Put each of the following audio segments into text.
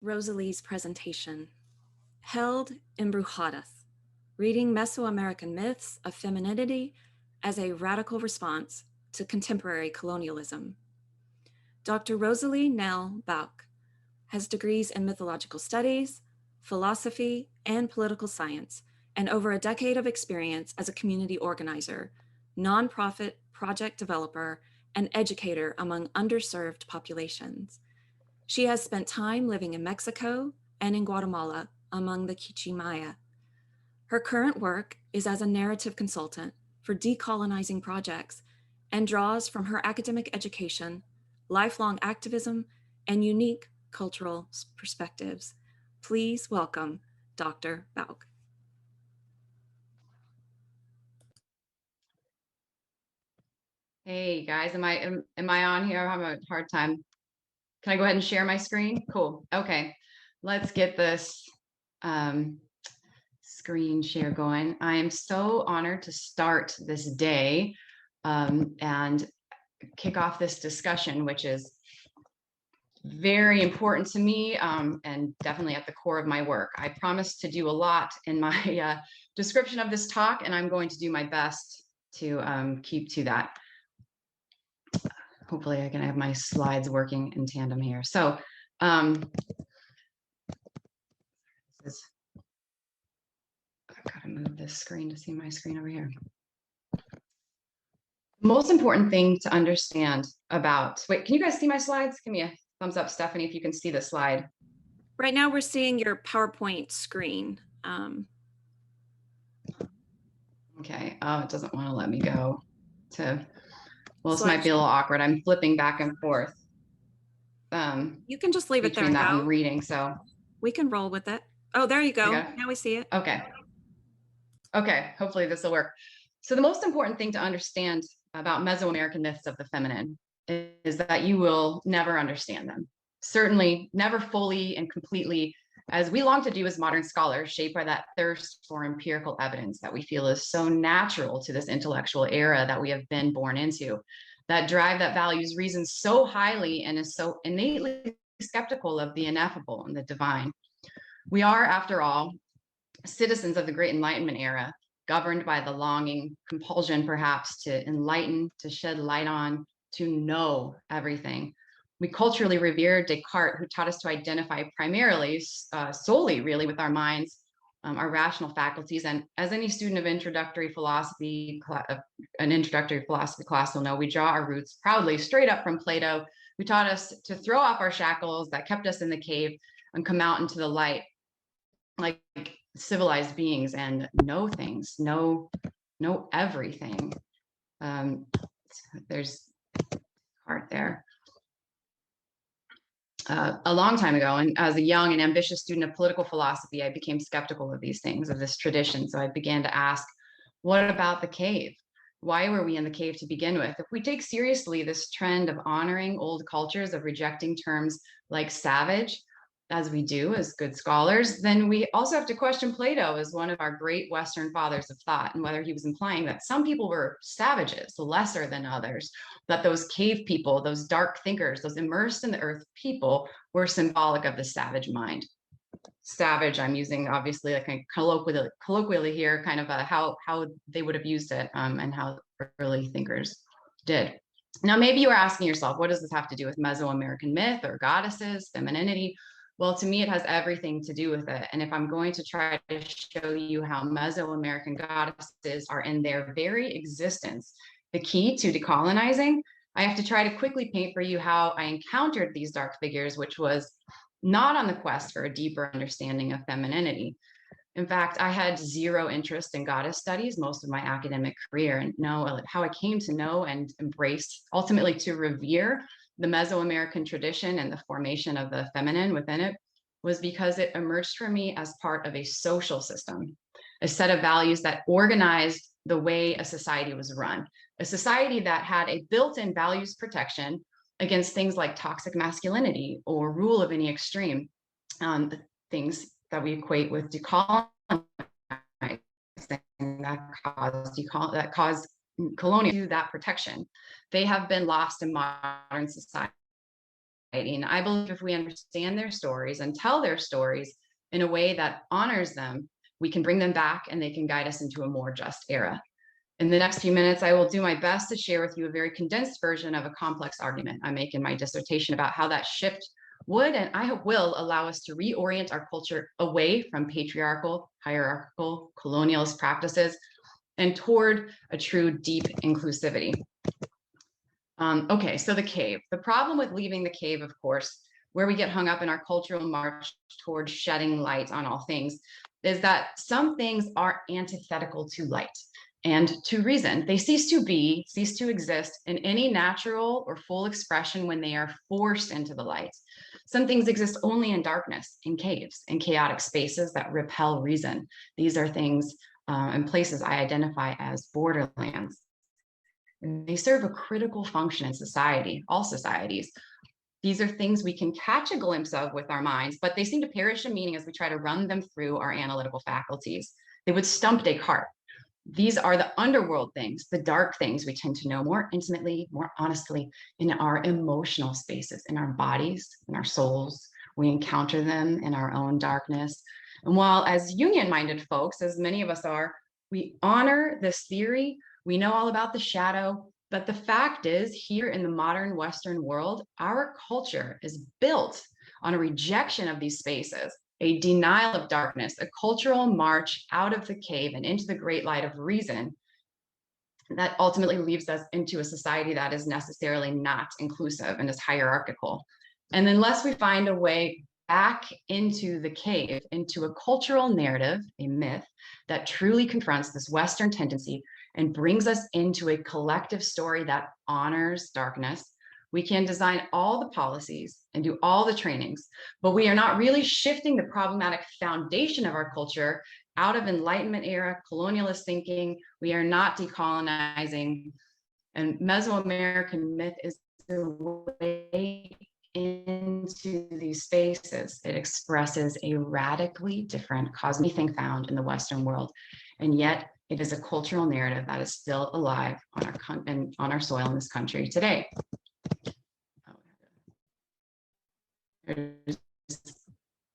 Rosalie's presentation, held in Brujadas, reading Mesoamerican myths of femininity as a radical response to contemporary colonialism. Dr. Rosalie Bouck has degrees in mythological studies, philosophy, and political science, and over a decade of experience as a community organizer, nonprofit project developer, and educator among underserved populations. She has spent time living in Mexico and in Guatemala among the Quichimaya. Her current work is as a narrative consultant for decolonizing projects and draws from her academic education, lifelong activism, and unique cultural perspectives. Please welcome Dr. Bouck. Hey guys, am I on here? I'm having a hard time. Can I go ahead and share my screen? Cool. Okay, let's get this screen share going. I am so honored to start this day and kick off this discussion, which is very important to me and definitely at the core of my work. I promised to do a lot in my description of this talk, and I'm going to do my best to keep to that. Hopefully I can have my slides working in tandem here. So I've got to move this screen to see my screen over here. Most important thing to understand about, wait, can you guys see my slides? Give me a thumbs up, Stephanie, if you can see the slide. Right now we're seeing your PowerPoint screen. Okay, oh, it doesn't want to let me go to, well, this might be a little awkward. I'm flipping back and forth. You can just leave it there between that and and reading, so. We can roll with it. Oh, there you go. Now we see it. Okay. Okay, hopefully this will work. So the most important thing to understand about Mesoamerican myths of the feminine is that you will never understand them. Certainly never fully and completely, as we long to do as modern scholars, shaped by that thirst for empirical evidence that we feel is so natural to this intellectual era that we have been born into, that drive that values reason so highly and is so innately skeptical of the ineffable and the divine. We are, after all, citizens of the Great Enlightenment era, governed by the longing, compulsion perhaps to enlighten, to shed light on, to know everything. We culturally revere Descartes, who taught us to identify primarily, solely really with our minds, our rational faculties. And as any student of introductory philosophy, an introductory philosophy class will know, we draw our roots proudly straight up from Plato, who taught us to throw off our shackles that kept us in the cave and come out into the light like civilized beings and know things, know everything. There's part there. A long time ago, and as a young and ambitious student of political philosophy, I became skeptical of these things, of this tradition. So I began to ask, what about the cave? Why were we in the cave to begin with? If we take seriously this trend of honoring old cultures, of rejecting terms like savage, as we do as good scholars, then we also have to question Plato as one of our great Western fathers of thought, and whether he was implying that some people were savages, lesser than others, that those cave people, those dark thinkers, those immersed in the earth people were symbolic of the savage mind. Savage, I'm using obviously like a colloquially here, kind of how they would have used it and how early thinkers did. Now, maybe you are asking yourself, what does this have to do with Mesoamerican myth or goddesses, femininity? Well, to me, it has everything to do with it. And if I'm going to try to show you how Mesoamerican goddesses are in their very existence, the key to decolonizing, I have to try to quickly paint for you how I encountered these dark figures, which was not on the quest for a deeper understanding of femininity. In fact, I had zero interest in goddess studies most of my academic career, and know how I came to know and embrace, ultimately to revere the Mesoamerican tradition and the formation of the feminine within it was because it emerged for me as part of a social system, a set of values that organized the way a society was run, a society that had a built-in values protection against things like toxic masculinity or rule of any extreme, things that we equate with decolonizing that caused colonial to that protection. They have been lost in modern society. And I believe if we understand their stories and tell their stories in a way that honors them, we can bring them back and they can guide us into a more just era. In the next few minutes, I will do my best to share with you a very condensed version of a complex argument I make in my dissertation about how that shift would, and I hope will, allow us to reorient our culture away from patriarchal, hierarchical, colonialist practices and toward a true deep inclusivity. Okay, so the cave. The problem with leaving the cave, of course, where we get hung up in our cultural march towards shedding light on all things, is that some things are antithetical to light and to reason. They cease to be, cease to exist in any natural or full expression when they are forced into the light. Some things exist only in darkness, in caves, in chaotic spaces that repel reason. These are things and places I identify as borderlands. And they serve a critical function in society, all societies. These are things we can catch a glimpse of with our minds, but they seem to perish in meaning as we try to run them through our analytical faculties. They would stump Descartes. These are the underworld things, the dark things we tend to know more intimately, more honestly in our emotional spaces, in our bodies, in our souls. We encounter them in our own darkness. And while as union-minded folks, as many of us are, we honor this theory, we know all about the shadow, but the fact is, here in the modern Western world, our culture is built on a rejection of these spaces, a denial of darkness, a cultural march out of the cave and into the great light of reason that ultimately leads us into a society that is necessarily not inclusive and is hierarchical. And unless we find a way back into the cave, into a cultural narrative, a myth that truly confronts this Western tendency and brings us into a collective story that honors darkness, we can design all the policies and do all the trainings, but we are not really shifting the problematic foundation of our culture out of Enlightenment era colonialist thinking. We are not decolonizing. And Mesoamerican myth is the way into these spaces. It expresses a radically different cosmic thing found in the Western world. And yet it is a cultural narrative that is still alive on our soil in this country today. There's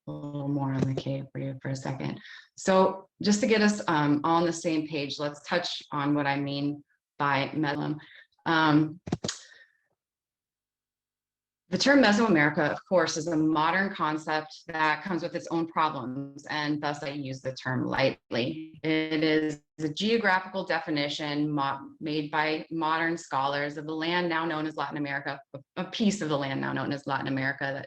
a little more on the cave for you for a second. So just to get us all on the same page, let's touch on what I mean by Mesoam. The term Mesoamerica, of course, is a modern concept that comes with its own problems, and thus I use the term lightly. It is a geographical definition made by modern scholars of the land now known as Latin America, a piece of the land now known as Latin America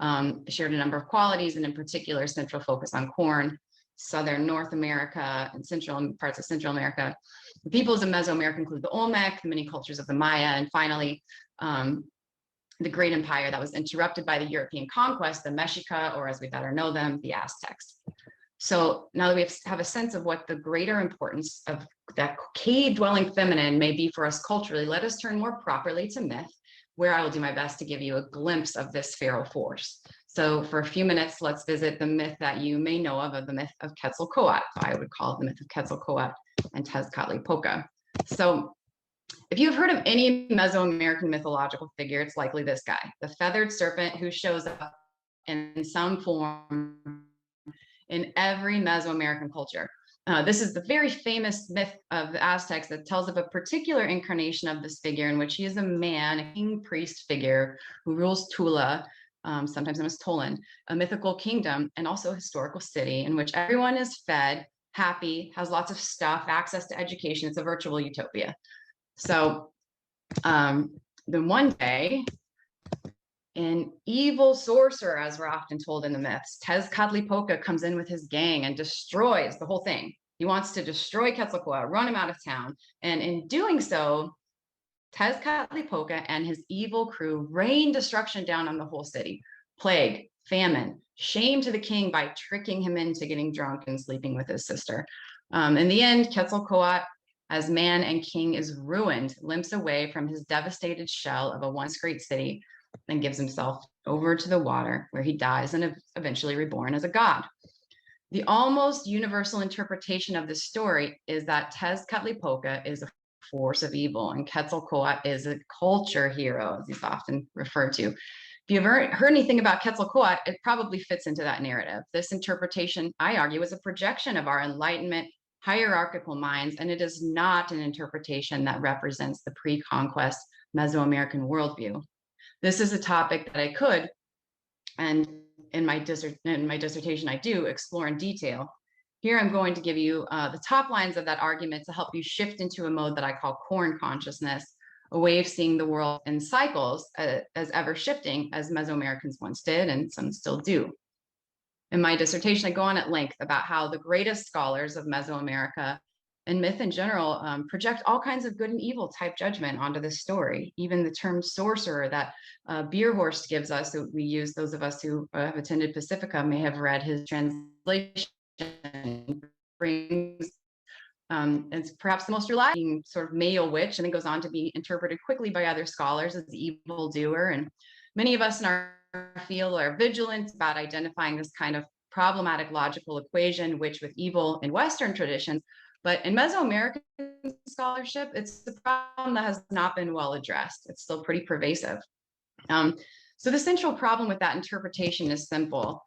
that shared a number of qualities, and in particular, central focus on corn, southern North America, and central parts of Central America. The peoples of Mesoamerica include the Olmec, the many cultures of the Maya, and finally, the great empire that was interrupted by the European conquest, the Mexica, or as we better know them, the Aztecs. So now that we have a sense of what the greater importance of that cave-dwelling feminine may be for us culturally, let us turn more properly to myth, where I will do my best to give you a glimpse of this feral force. So for a few minutes, let's visit the myth that you may know of the myth of Quetzalcoatl. I would call it the myth of Quetzalcoatl and Tezcatlipoca. So if you've heard of any Mesoamerican mythological figure, it's likely this guy, the feathered serpent who shows up in some form in every Mesoamerican culture. This is the very famous myth of the Aztecs that tells of a particular incarnation of this figure in which he is a man, a king priest figure who rules Tula, sometimes known as Tolan, a mythical kingdom and also a historical city in which everyone is fed, happy, has lots of stuff, access to education. It's a virtual utopia. So then one day, an evil sorcerer, as we're often told in the myths, Tezcatlipoca comes in with his gang and destroys the whole thing. He wants to destroy Quetzalcoatl, run him out of town. And in doing so, Tezcatlipoca and his evil crew rain destruction down on the whole city. Plague, famine, shame to the king by tricking him into getting drunk and sleeping with his sister. In the end, Quetzalcoatl, as man and king, is ruined, limps away from his devastated shell of a once great city, and gives himself over to the water, where he dies and eventually reborn as a god. The almost universal interpretation of this story is that Tezcatlipoca is a force of evil, and Quetzalcoatl is a culture hero, as he's often referred to. If you've heard anything about Quetzalcoatl, it probably fits into that narrative. This interpretation, I argue, is a projection of our Enlightenment hierarchical minds, and it is not an interpretation that represents the pre-conquest Mesoamerican worldview. This is a topic that I could, and in my dissertation I do, explore in detail. Here I'm going to give you the top lines of that argument to help you shift into a mode that I call corn consciousness, a way of seeing the world in cycles as ever shifting as Mesoamericans once did and some still do. In my dissertation, I go on at length about how the greatest scholars of Mesoamerica and myth in general project all kinds of good and evil type judgment onto this story. Even the term sorcerer that Bierhorst gives us, that we use, those of us who have attended Pacifica may have read his translation, brings it's perhaps the most reliable sort of male witch, and it goes on to be interpreted quickly by other scholars as the evildoer. And many of us in our field are vigilant about identifying this kind of problematic logical equation, witch with evil in Western traditions. But in Mesoamerican scholarship, it's the problem that has not been well addressed. It's still pretty pervasive. So the central problem with that interpretation is simple.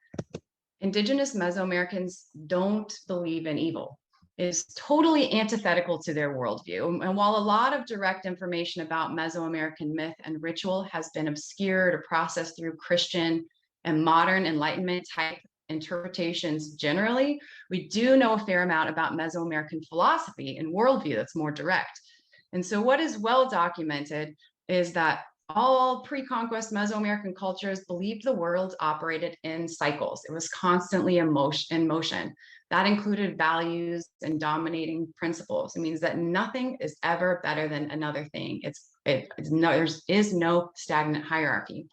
Indigenous Mesoamericans don't believe in evil. It is totally antithetical to their worldview. And while a lot of direct information about Mesoamerican myth and ritual has been obscured or processed through Christian and modern Enlightenment type interpretations generally, we do know a fair amount about Mesoamerican philosophy and worldview that's more direct. And so what is well documented is that all pre-conquest Mesoamerican cultures believed the world operated in cycles. It was constantly in motion. That included values and dominating principles. It means that nothing is ever better than another thing. There is no stagnant hierarchy.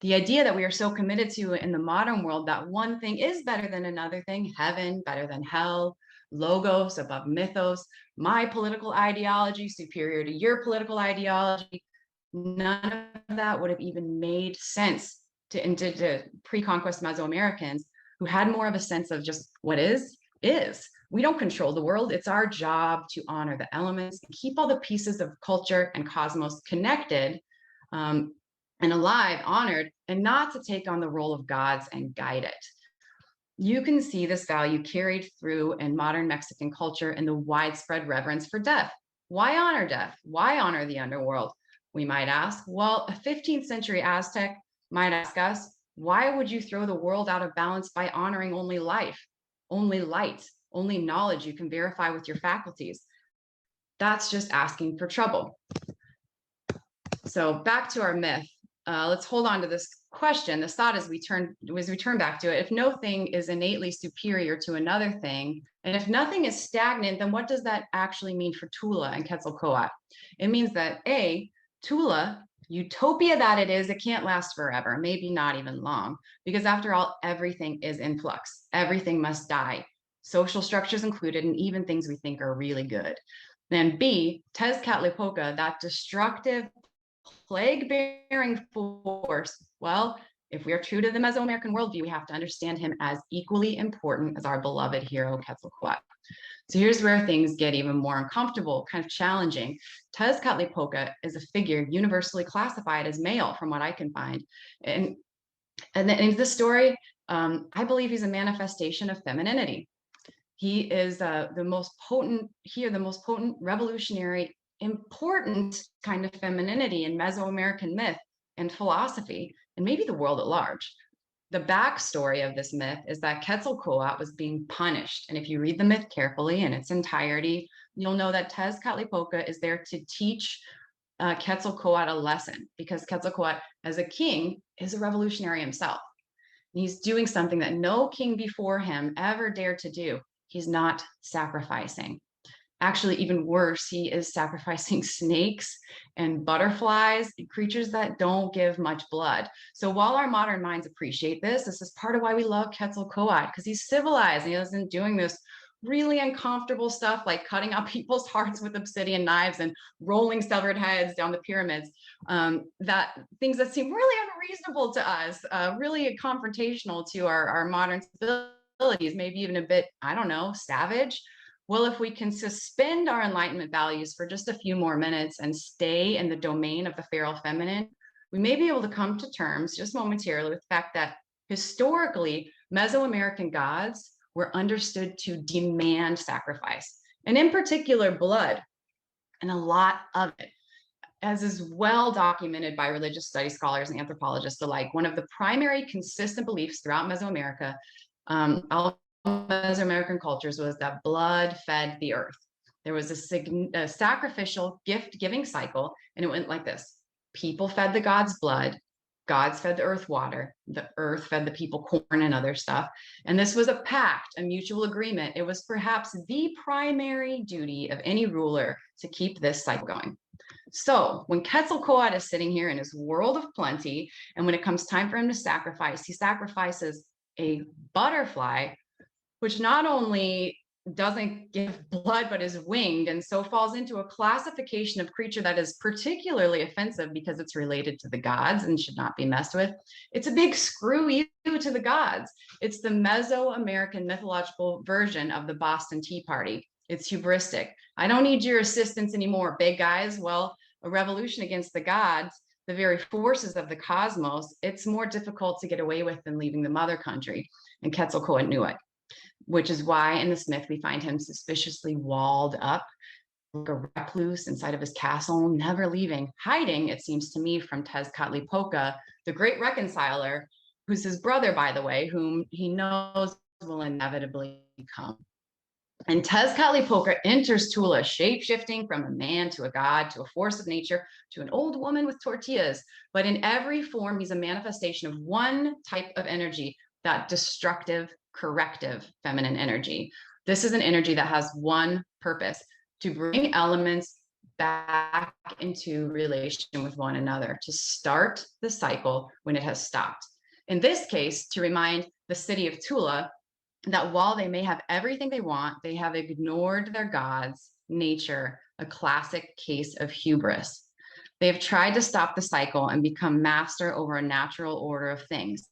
The idea that we are so committed to in the modern world that one thing is better than another thing, heaven better than hell, logos above mythos, my political ideology superior to your political ideology, none of that would have even made sense to pre-conquest Mesoamericans who had more of a sense of just what is. We don't control the world. It's our job to honor the elements and keep all the pieces of culture and cosmos connected and alive, honored, and not to take on the role of gods and guide it. You can see this value carried through in modern Mexican culture and the widespread reverence for death. Why honor death? Why honor the underworld? We might ask. Well, a 15th century Aztec might ask us, why would you throw the world out of balance by honoring only life, only light, only knowledge you can verify with your faculties? That's just asking for trouble. So back to our myth. Let's hold on to this question. This thought as we turn back to it. If no thing is innately superior to another thing, and if nothing is stagnant, then what does that actually mean for Tula and Quetzalcoatl? It means that Tula, utopia that it is, it can't last forever, maybe not even long, because after all, everything is in flux. Everything must die, social structures included, and even things we think are really good. Then B, Tezcatlipoca, that destructive plague-bearing force. Well, if we are true to the Mesoamerican worldview, we have to understand him as equally important as our beloved hero Quetzalcoatl. So here's where things get even more uncomfortable, kind of challenging. Tezcatlipoca is a figure universally classified as male, from what I can find. And in this story, I believe he's a manifestation of femininity. He is the most potent, revolutionary, important kind of femininity in Mesoamerican myth and philosophy, and maybe the world at large. The backstory of this myth is that Quetzalcoatl was being punished. And if you read the myth carefully in its entirety, you'll know that Tezcatlipoca is there to teach Quetzalcoatl a lesson, because Quetzalcoatl, as a king, is a revolutionary himself. He's doing something that no king before him ever dared to do. He's not sacrificing. Actually, even worse, he is sacrificing snakes and butterflies, creatures that don't give much blood. So while our modern minds appreciate this is part of why we love Quetzalcoatl, because he's civilized and he isn't doing this really uncomfortable stuff like cutting out people's hearts with obsidian knives and rolling severed heads down the pyramids. That things that seem really unreasonable to us, really confrontational to our modern sensibilities, maybe even a bit, I don't know, savage. Well, if we can suspend our Enlightenment values for just a few more minutes and stay in the domain of the feral feminine, we may be able to come to terms just momentarily with the fact that historically, Mesoamerican gods were understood to demand sacrifice, and in particular, blood, and a lot of it. As is well documented by religious studies scholars and anthropologists alike, one of the primary consistent beliefs throughout Mesoamerica, all Mesoamerican cultures, was that blood fed the earth. There was a sacrificial gift giving cycle, and it went like this: people fed the gods blood, gods fed the earth fed the people corn and other stuff. And this was a pact, a mutual agreement. It was perhaps the primary duty of any ruler to keep this cycle going. So when Quetzalcoatl is sitting here in his world of plenty, and when it comes time for him to sacrifice, he sacrifices a butterfly, which not only doesn't give blood, but is winged, and so falls into a classification of creature that is particularly offensive because it's related to the gods and should not be messed with. It's a big screw you to the gods. It's the Mesoamerican mythological version of the Boston Tea Party. It's hubristic. I don't need your assistance anymore, big guys. Well, a revolution against the gods, the very forces of the cosmos, it's more difficult to get away with than leaving the mother country. And Quetzalcoatl knew it, which is why in this myth we find him suspiciously walled up, like a recluse inside of his castle, never leaving, hiding, it seems to me, from Tezcatlipoca, the great reconciler, who's his brother, by the way, whom he knows will inevitably come. And Tezcatlipoca enters Tula, shape-shifting from a man to a god, to a force of nature, to an old woman with tortillas. But in every form, he's a manifestation of one type of energy, that destructive, corrective feminine energy. This is an energy that has one purpose: to bring elements back into relation with one another, to start the cycle when it has stopped. In this case, to remind the city of Tula that while they may have everything they want, they have ignored their gods, nature, a classic case of hubris. They have tried to stop the cycle and become master over a natural order of things.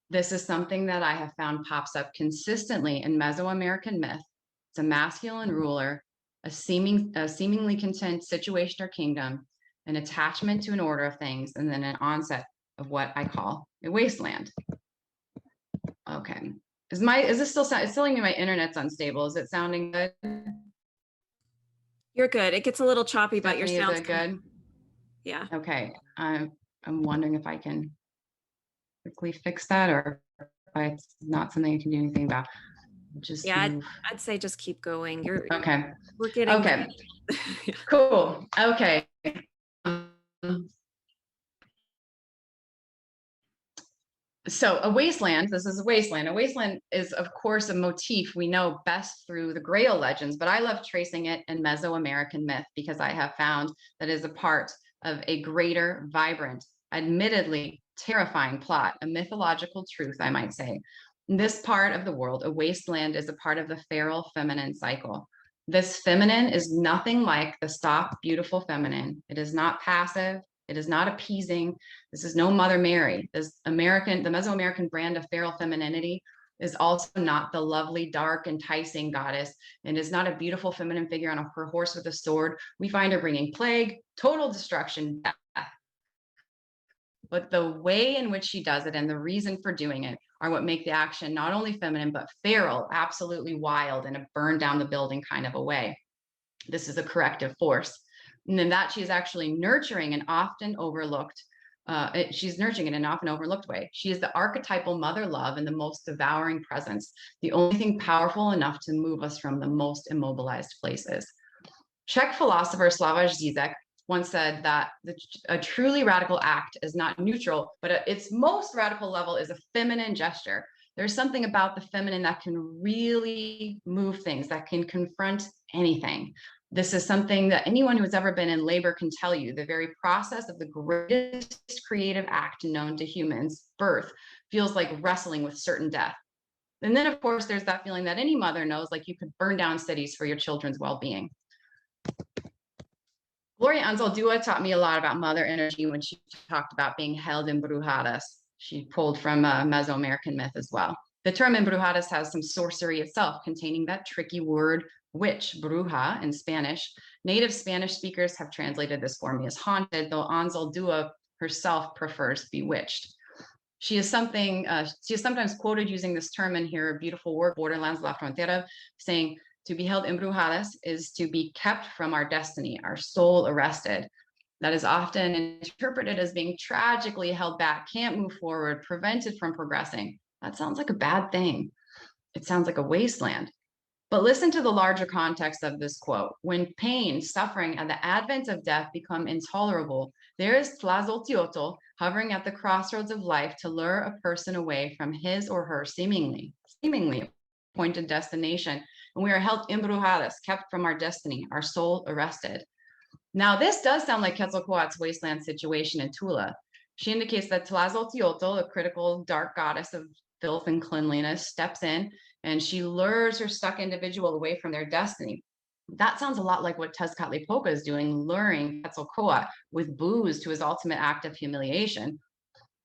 This is something that I have found pops up consistently in Mesoamerican myth. It's a masculine ruler, a seemingly content situation or kingdom, an attachment to an order of things, and then an onset of what I call a wasteland. Okay. Is this still sound? It's telling me my internet's unstable. Is it sounding good? You're good. It gets a little choppy, but your Stephanie, is sound's it good? Yeah. Okay. I'm wondering if I can quickly fix that, or if it's not something I can do anything about. Just Yeah, move. I'd say just keep going. Okay. We're getting Okay. Yeah. Cool. Okay. So a wasteland, this is a wasteland. A wasteland is, of course, a motif we know best through the Grail legends, but I love tracing it in Mesoamerican myth because I have found that it is a part of a greater, vibrant, admittedly terrifying plot, a mythological truth, I might say. In this part of the world, a wasteland is a part of the feral feminine cycle. This feminine is nothing like the stock, beautiful feminine. It is not passive. It is not appeasing. This is no Mother Mary. The Mesoamerican brand of feral femininity is also not the lovely, dark, enticing goddess, and is not a beautiful feminine figure on her horse with a sword. We find her bringing plague, total destruction, death. But the way in which she does it and the reason for doing it are what make the action not only feminine, but feral, absolutely wild, in a burn down the building kind of a way. This is a corrective force. And then that she is actually nurturing an often overlooked, she's nurturing it in an often overlooked way. She is the archetypal mother love and the most devouring presence, the only thing powerful enough to move us from the most immobilized places. Czech philosopher Slavoj Zizek once said that a truly radical act is not neutral, but at its most radical level is a feminine gesture. There's something about the feminine that can really move things, that can confront anything. This is something that anyone who has ever been in labor can tell you. The very process of the greatest creative act known to humans, birth, feels like wrestling with certain death. And then, of course, there's that feeling that any mother knows, like you could burn down cities for your children's well-being. Gloria Anzaldua taught me a lot about mother energy when she talked about being held in brujadas. She pulled from Mesoamerican myth as well. The term embrujadas has some sorcery itself, containing that tricky word witch, bruja, in Spanish. Native Spanish speakers have translated this for me as haunted, though Anzaldua herself prefers bewitched. She is sometimes quoted using this term in her beautiful work, Borderlands La Frontera, saying, to be held embrujadas is to be kept from our destiny, our soul arrested. That is often interpreted as being tragically held back, can't move forward, prevented from progressing. That sounds like a bad thing. It sounds like a wasteland. But listen to the larger context of this quote. When pain, suffering, and the advent of death become intolerable, there is Tlazolteotl hovering at the crossroads of life to lure a person away from his or her seemingly appointed destination. And we are held embrujadas, kept from our destiny, our soul arrested. Now, this does sound like Quetzalcoatl's wasteland situation in Tula. She indicates that Tlazolteotl, a critical dark goddess of filth and cleanliness, steps in and she lures her stuck individual away from their destiny. That sounds a lot like what Tezcatlipoca is doing, luring Quetzalcoatl with booze to his ultimate act of humiliation.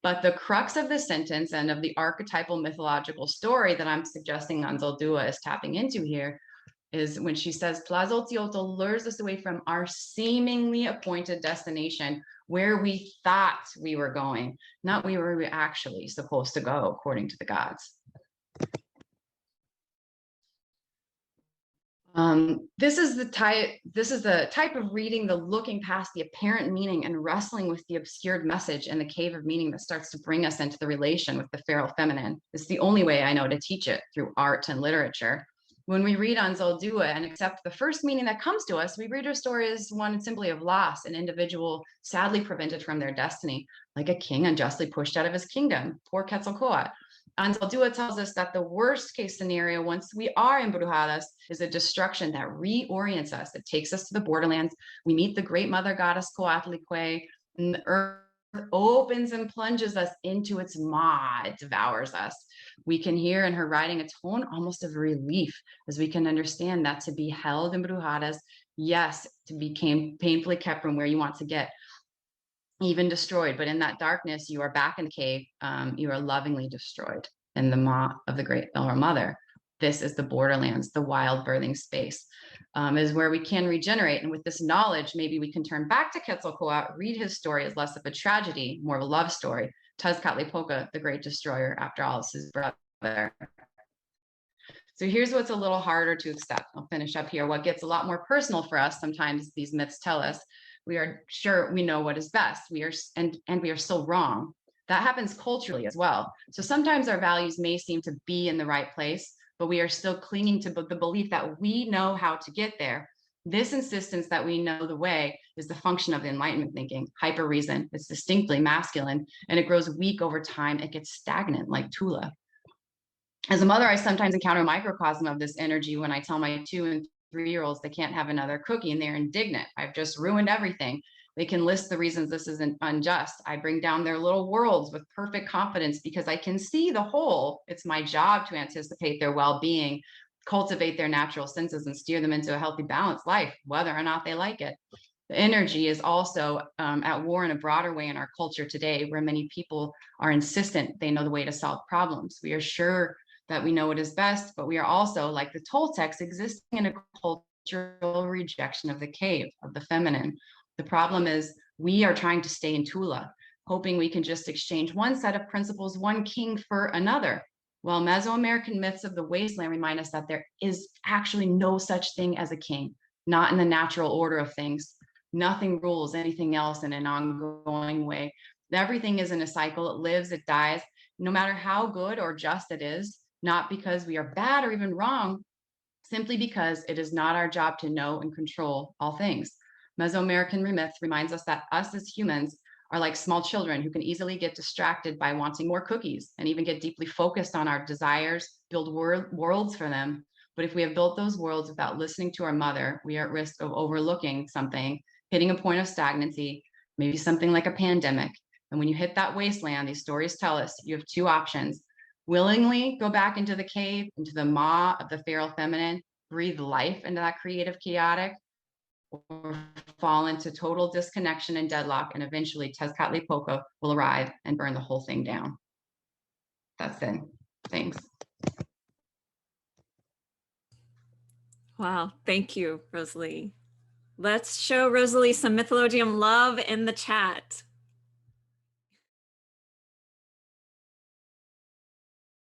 But the crux of the sentence and of the archetypal mythological story that I'm suggesting Anzaldua is tapping into here is when she says, Tlazolteotl lures us away from our seemingly appointed destination, where we thought we were going, not where we were actually supposed to go, according to the gods. This is the type of reading, the looking past the apparent meaning and wrestling with the obscured message in the cave of meaning that starts to bring us into the relation with the feral feminine. It's the only way I know to teach it, through art and literature. When we read Anzaldua and accept the first meaning that comes to us, we read her story as one simply of loss, an individual sadly prevented from their destiny, like a king unjustly pushed out of his kingdom. Poor Quetzalcoatl. Anzaldua tells us that the worst case scenario, once we are embrujadas, is a destruction that reorients us. It takes us to the borderlands. We meet the great mother goddess Coatlicue, and the earth opens and plunges us into its maw. It devours us. We can hear in her writing a tone almost of relief, as we can understand that to be held embrujadas, yes, to be painfully kept from where you want to get, even destroyed, but in that darkness, you are back in the cave. You are lovingly destroyed in the maw of the great Elder Mother. This is the borderlands, the wild birthing space, is where we can regenerate. And with this knowledge, maybe we can turn back to Quetzalcoatl, read his story as less of a tragedy, more of a love story. Tezcatlipoca, the great destroyer, after all, is his brother. So here's what's a little harder to accept. I'll finish up here. What gets a lot more personal for us, sometimes these myths tell us, we are sure we know what is best. We are and we are still wrong. That happens culturally as well. So sometimes our values may seem to be in the right place, but we are still clinging to the belief that we know how to get there. This insistence that we know the way is the function of the Enlightenment thinking, hyper reason. It's distinctly masculine, and it grows weak over time. It gets stagnant like Tula. As a mother, I sometimes encounter a microcosm of this energy when I tell my 2 and 3-year-olds they can't have another cookie, and they're indignant. I've just ruined everything. They can list the reasons this isn't unjust. I bring down their little worlds with perfect confidence because I can see the whole. It's my job to anticipate their well-being, cultivate their natural senses, and steer them into a healthy, balanced life, whether or not they like it. The energy is also at war in a broader way in our culture today, where many people are insistent they know the way to solve problems. We are sure that we know what is best, but we are also, like the Toltecs, existing in a cultural rejection of the cave, of the feminine. The problem is we are trying to stay in Tula, hoping we can just exchange one set of principles, one king for another. While Mesoamerican myths of the wasteland remind us that there is actually no such thing as a king, not in the natural order of things. Nothing rules anything else in an ongoing way. Everything is in a cycle. It lives, it dies, no matter how good or just it is, not because we are bad or even wrong, simply because it is not our job to know and control all things. Mesoamerican myth reminds us that us as humans are like small children who can easily get distracted by wanting more cookies and even get deeply focused on our desires, build worlds for them. But if we have built those worlds without listening to our mother, we are at risk of overlooking something, hitting a point of stagnancy, maybe something like a pandemic. And when you hit that wasteland, these stories tell us you have 2 options. Willingly go back into the cave, into the maw of the feral feminine, breathe life into that creative chaotic, or fall into total disconnection and deadlock, and eventually Tezcatlipoca will arrive and burn the whole thing down. That's it. Thanks. Wow, thank you, Rosalie. Let's show Rosalie some Mythologium love in the chat.